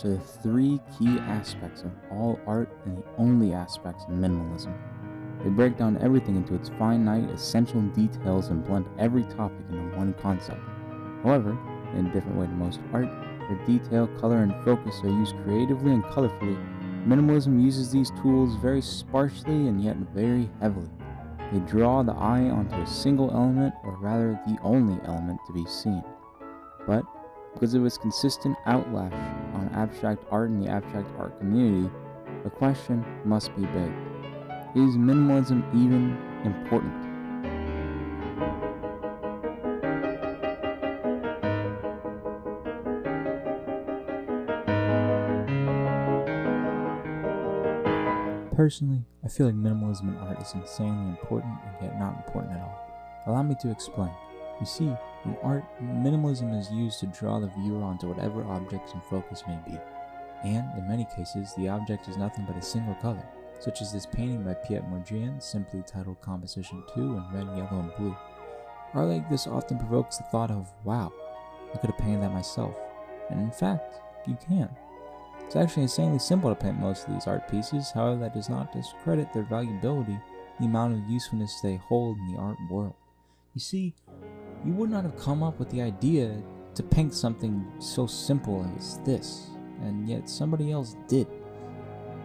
are the three key aspects of all art and the only aspects of minimalism. They break down everything into its finite, essential details and blend every topic into one concept. However, in a different way to most art, where detail, color, and focus are used creatively and colorfully, minimalism uses these tools very sparsely and yet very heavily. They draw the eye onto a single element, or rather the only element to be seen. But because of its consistent outlash on abstract art in the abstract art community, the question must be big. Is minimalism even important? Personally, I feel like minimalism in art is insanely important and yet not important at all. Allow me to explain. You see, in art, minimalism is used to draw the viewer onto whatever objects in focus may be. And, in many cases, the object is nothing but a single color, such as this painting by Piet Mondrian, simply titled Composition 2 in red, yellow, and blue. Art like this often provokes the thought of, wow, I could have painted that myself. And in fact, you can. It's actually insanely simple to paint most of these art pieces, however that does not discredit their valuability, the amount of usefulness they hold in the art world. You see, you would not have come up with the idea to paint something so simple as this, and yet somebody else did.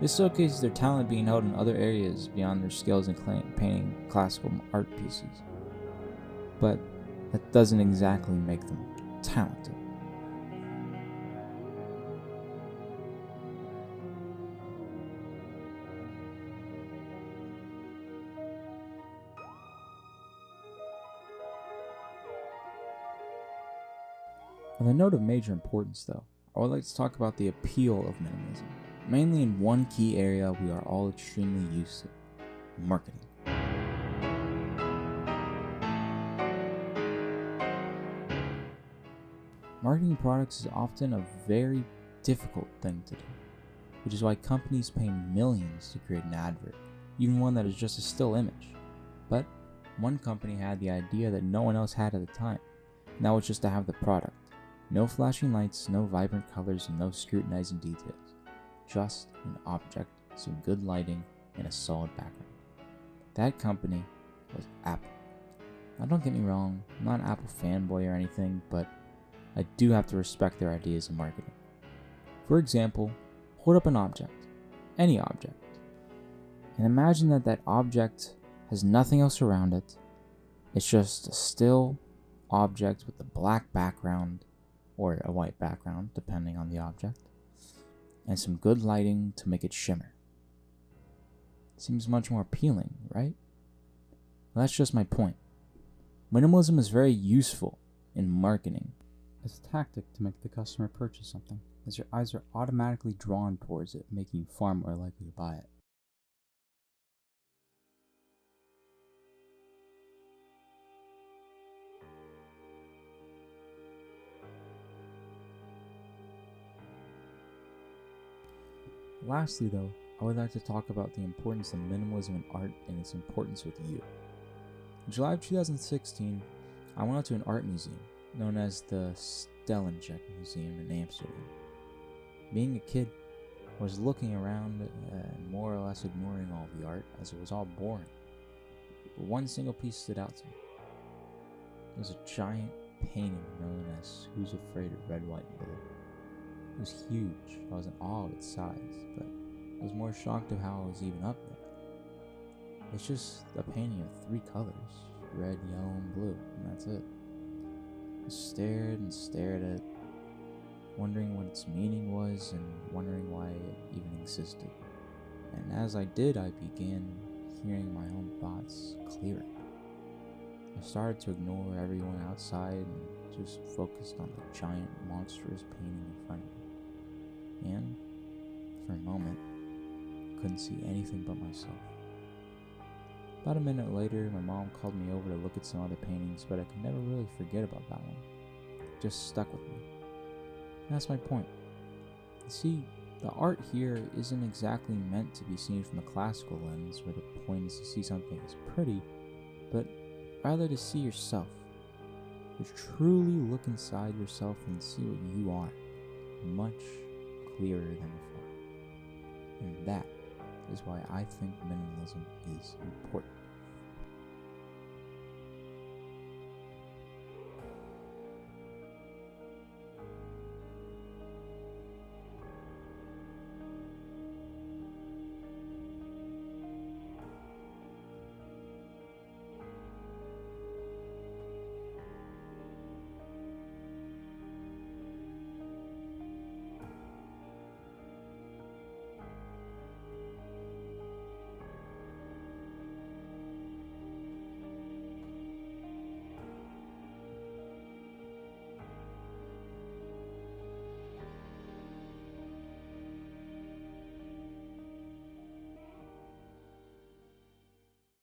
This showcases their talent being held in other areas beyond their skills in painting classical art pieces. But that doesn't exactly make them talented. On a note of major importance though, I would like to talk about the appeal of minimalism, mainly in one key area we are all extremely used to: marketing. Marketing products is often a very difficult thing to do, which is why companies pay millions to create an advert, even one that is just a still image. But one company had the idea that no one else had at the time, and that was just to have the product. No flashing lights, no vibrant colors, and no scrutinizing details. Just an object, some good lighting, and a solid background. That company was Apple. Now don't get me wrong, I'm not an Apple fanboy or anything, but I do have to respect their ideas of marketing. For example, hold up an object, any object, and imagine that that object has nothing else around it. It's just a still object with a black background, or a white background, depending on the object, and some good lighting to make it shimmer. Seems much more appealing, right? Well, that's just my point. Minimalism is very useful in marketing as a tactic to make the customer purchase something, as your eyes are automatically drawn towards it, making you far more likely to buy it. Lastly though, I would like to talk about the importance of minimalism in art and its importance with you. In July of 2016, I went out to an art museum known as the Stellenbosch Museum in Amsterdam. Being a kid, I was looking around and more or less ignoring all the art as it was all boring. But one single piece stood out to me. It was a giant painting known as Who's Afraid of Red, White, and Blue. It was huge. I was in awe of its size, but I was more shocked of how it was even up there. It's just a painting of 3 colors, red, yellow, and blue, and that's it. I stared and stared at it, wondering what its meaning was and wondering why it even existed. And as I did, I began hearing my own thoughts clearing. I started to ignore everyone outside and just focused on the giant, monstrous painting in front of me. And, for a moment, I couldn't see anything but myself. About a minute later, my mom called me over to look at some other paintings, but I could never really forget about that one. It just stuck with me. And that's my point. You see, the art here isn't exactly meant to be seen from a classical lens, where the point is to see something as pretty, but rather to see yourself. To truly look inside yourself and see what you are, much clearer than before. And that is why I think minimalism is important.